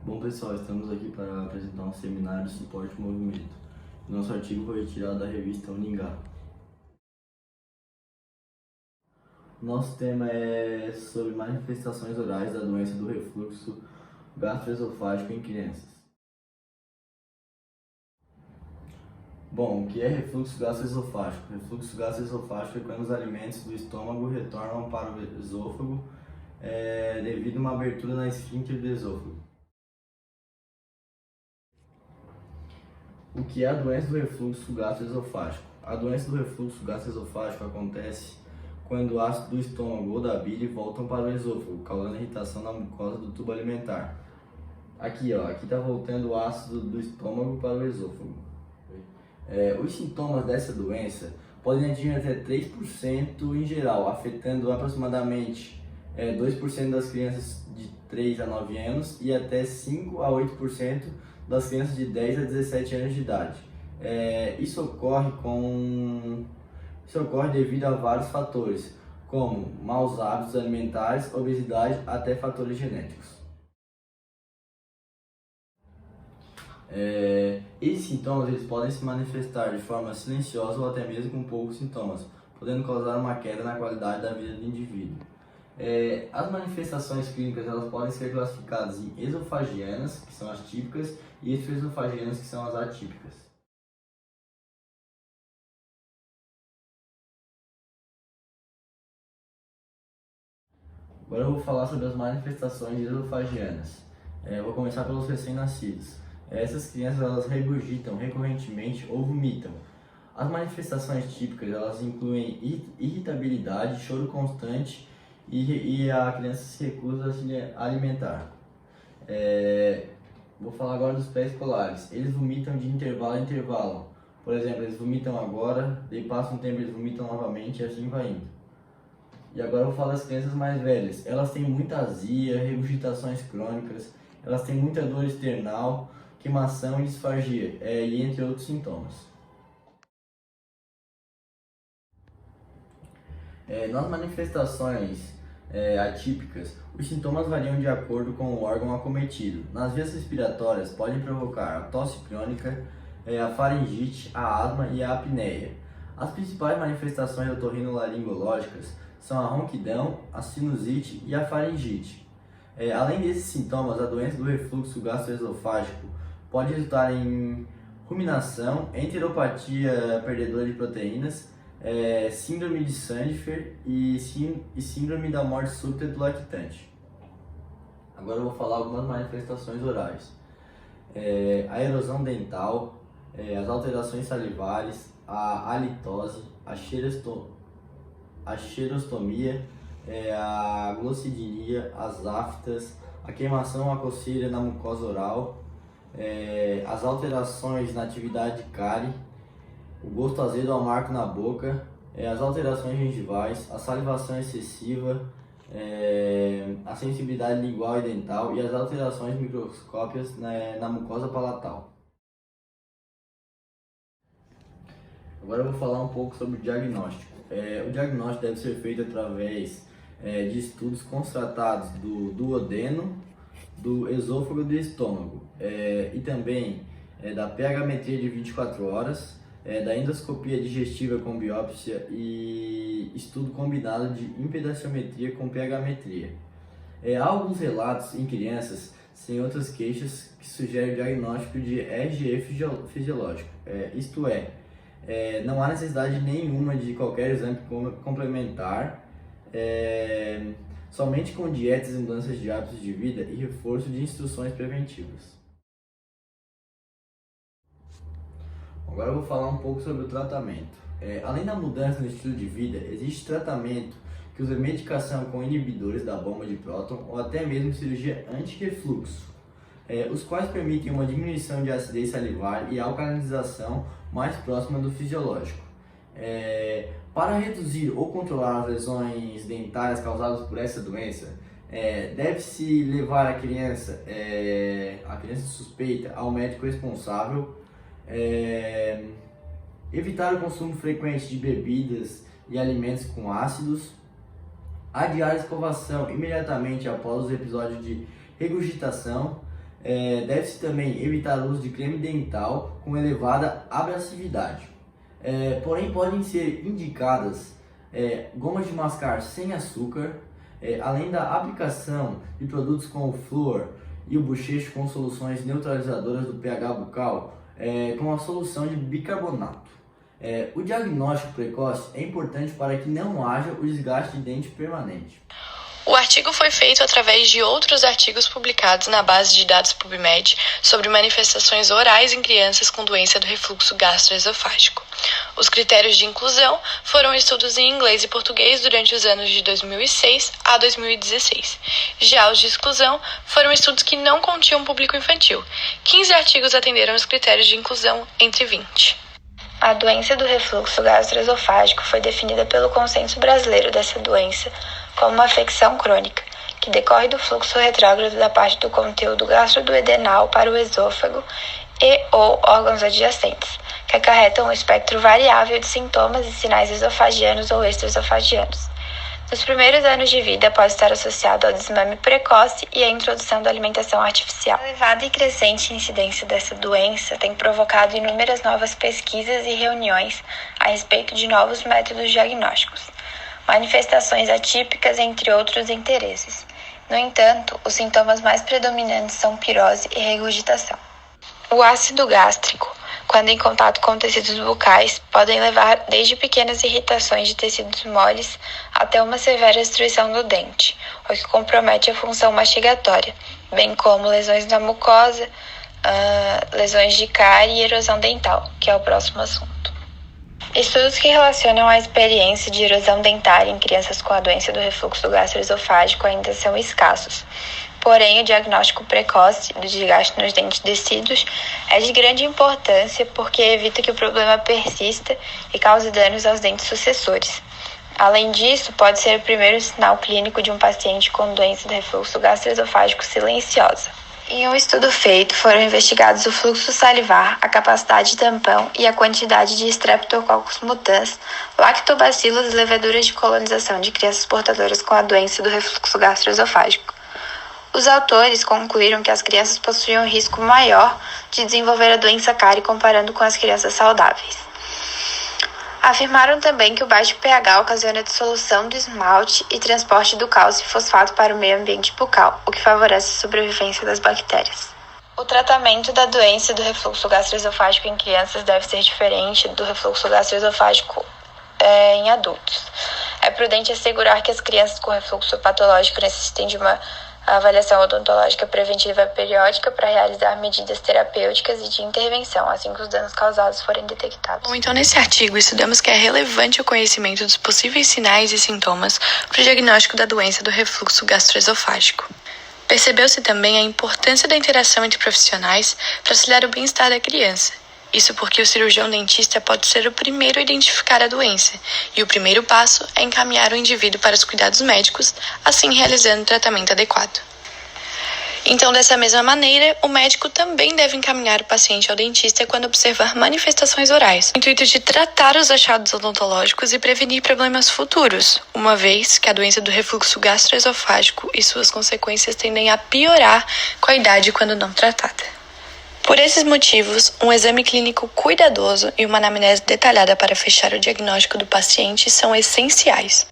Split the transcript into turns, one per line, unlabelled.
Bom pessoal, estamos aqui para apresentar um seminário de suporte ao movimento. Nosso artigo foi retirado da revista Uningá. Nosso tema é sobre manifestações orais da doença do refluxo gastroesofágico em crianças. Bom, o que é refluxo gastroesofágico? Refluxo gastroesofágico é quando os alimentos do estômago retornam para o esôfago devido a uma abertura na esfíncter do esôfago. O que é a doença do refluxo gastroesofágico? A doença do refluxo gastroesofágico acontece quando o ácido do estômago ou da bile voltam para o esôfago, causando irritação na mucosa do tubo alimentar. Aqui está voltando o ácido do estômago para o esôfago. Os sintomas dessa doença podem atingir até 3% em geral, afetando aproximadamente 2% das crianças de 3 a 9 anos e até 5 a 8% das crianças de 10 a 17 anos de idade. Isso ocorre devido a vários fatores, como maus hábitos alimentares, obesidade, até fatores genéticos. Esses sintomas podem se manifestar de forma silenciosa ou até mesmo com poucos sintomas, podendo causar uma queda na qualidade da vida do indivíduo. As manifestações clínicas elas podem ser classificadas em esofagianas, que são as típicas, e extraesofagianas, que são as atípicas. Agora eu vou falar sobre as manifestações esofagianas. Vou começar pelos recém-nascidos. Essas crianças elas regurgitam recorrentemente ou vomitam. As manifestações típicas elas incluem irritabilidade, choro constante e a criança se recusa a se alimentar. Vou falar agora dos pré-escolares. Eles vomitam de intervalo a intervalo. Por exemplo, eles vomitam agora, daí passa um tempo eles vomitam novamente e assim vai indo. E agora eu vou falar das crianças mais velhas. Elas têm muita azia, regurgitações crônicas, elas têm muita dor external, queimação e disfagia, e entre outros sintomas. Nas manifestações atípicas, os sintomas variam de acordo com o órgão acometido. Nas vias respiratórias podem provocar a tosse crônica, a faringite, a asma e a apneia. As principais manifestações otorrinolaringológicas são a ronquidão, a sinusite e a faringite. Além desses sintomas, a doença do refluxo gastroesofágico pode resultar em ruminação, enteropatia perdedora de proteínas, síndrome de Sandfer e síndrome da morte súbita do lactante. Agora eu vou falar algumas manifestações orais. A erosão dental, as alterações salivares, a halitose, a xerostomia, a glossidinia, as aftas, a queimação, a coceira na mucosa oral, as alterações na atividade de cárie, o gosto azedo ao amargo na boca, as alterações gengivais, a salivação excessiva, a sensibilidade lingual e dental e as alterações microscópicas na mucosa palatal. Agora eu vou falar um pouco sobre o diagnóstico. O diagnóstico deve ser feito através de estudos constatados do duodeno, do esôfago e do estômago, e também da pH-metria de 24 horas, da endoscopia digestiva com biópsia e estudo combinado de impedaciometria com pH-metria. Há alguns relatos em crianças sem outras queixas que sugerem o diagnóstico de RGE fisiológico, isto é, não há necessidade nenhuma de qualquer exame complementar, somente com dietas e mudanças de hábitos de vida e reforço de instruções preventivas. Agora eu vou falar um pouco sobre o tratamento. Além da mudança no estilo de vida, existe tratamento que usa medicação com inibidores da bomba de próton ou até mesmo cirurgia anti-refluxo, os quais permitem uma diminuição de acidez salivar e alcalinização mais próxima do fisiológico. Para reduzir ou controlar as lesões dentárias causadas por essa doença, deve-se levar a criança suspeita ao médico responsável, evitar o consumo frequente de bebidas e alimentos com ácidos, adiar a escovação imediatamente após os episódios de regurgitação, Deve-se também evitar o uso de creme dental com elevada abrasividade. Porém, podem ser indicadas gomas de mascar sem açúcar, além da aplicação de produtos com o flúor e o bochecho com soluções neutralizadoras do pH bucal, com a solução de bicarbonato. O diagnóstico precoce é importante para que não haja o desgaste de dente permanente.
O artigo foi feito através de outros artigos publicados na base de dados PubMed sobre manifestações orais em crianças com doença do refluxo gastroesofágico. Os critérios de inclusão foram estudos em inglês e português durante os anos de 2006 a 2016. Já os de exclusão foram estudos que não continham público infantil. 15 artigos atenderam os critérios de inclusão entre 20.
A doença do refluxo gastroesofágico foi definida pelo Consenso Brasileiro dessa doença como uma afecção crônica, que decorre do fluxo retrógrado da parte do conteúdo gastroduodenal para o esôfago e/ou órgãos adjacentes, que acarretam um espectro variável de sintomas e sinais esofagianos ou extraesofagianos. Nos primeiros anos de vida, pode estar associado ao desmame precoce e à introdução da alimentação artificial. A elevada e crescente incidência dessa doença tem provocado inúmeras novas pesquisas e reuniões a respeito de novos métodos diagnósticos, manifestações atípicas, entre outros interesses. No entanto, os sintomas mais predominantes são pirose e regurgitação. O ácido gástrico, quando em contato com tecidos bucais, podem levar desde pequenas irritações de tecidos moles até uma severa destruição do dente, o que compromete a função mastigatória, bem como lesões na mucosa, lesões de cárie e erosão dental, que é o próximo assunto. Estudos que relacionam a experiência de erosão dentária em crianças com a doença do refluxo gastroesofágico ainda são escassos. Porém, o diagnóstico precoce do desgaste nos dentes descidos é de grande importância porque evita que o problema persista e cause danos aos dentes sucessores. Além disso, pode ser o primeiro sinal clínico de um paciente com doença do refluxo gastroesofágico silenciosa. Em um estudo feito, foram investigados o fluxo salivar, a capacidade de tampão e a quantidade de Streptococcus mutans, lactobacilos e levaduras de colonização de crianças portadoras com a doença do refluxo gastroesofágico. Os autores concluíram que as crianças possuíam um risco maior de desenvolver a doença cárie comparando com as crianças saudáveis. Afirmaram também que o baixo pH ocasiona a dissolução do esmalte e transporte do cálcio e fosfato para o meio ambiente bucal, o que favorece a sobrevivência das bactérias. O tratamento da doença do refluxo gastroesofágico em crianças deve ser diferente do refluxo gastroesofágico em adultos. É prudente assegurar que as crianças com refluxo patológico necessitem de uma avaliação odontológica preventiva periódica para realizar medidas terapêuticas e de intervenção, assim que os danos causados forem detectados.
Bom, então nesse artigo estudamos que é relevante o conhecimento dos possíveis sinais e sintomas para o diagnóstico da doença do refluxo gastroesofágico. Percebeu-se também a importância da interação entre profissionais para auxiliar o bem-estar da criança. Isso porque o cirurgião dentista pode ser o primeiro a identificar a doença, e o primeiro passo é encaminhar o indivíduo para os cuidados médicos, assim realizando o tratamento adequado. Então, dessa mesma maneira, o médico também deve encaminhar o paciente ao dentista quando observar manifestações orais, no intuito de tratar os achados odontológicos e prevenir problemas futuros, uma vez que a doença do refluxo gastroesofágico e suas consequências tendem a piorar com a idade quando não tratada. Por esses motivos, um exame clínico cuidadoso e uma anamnese detalhada para fechar o diagnóstico do paciente são essenciais.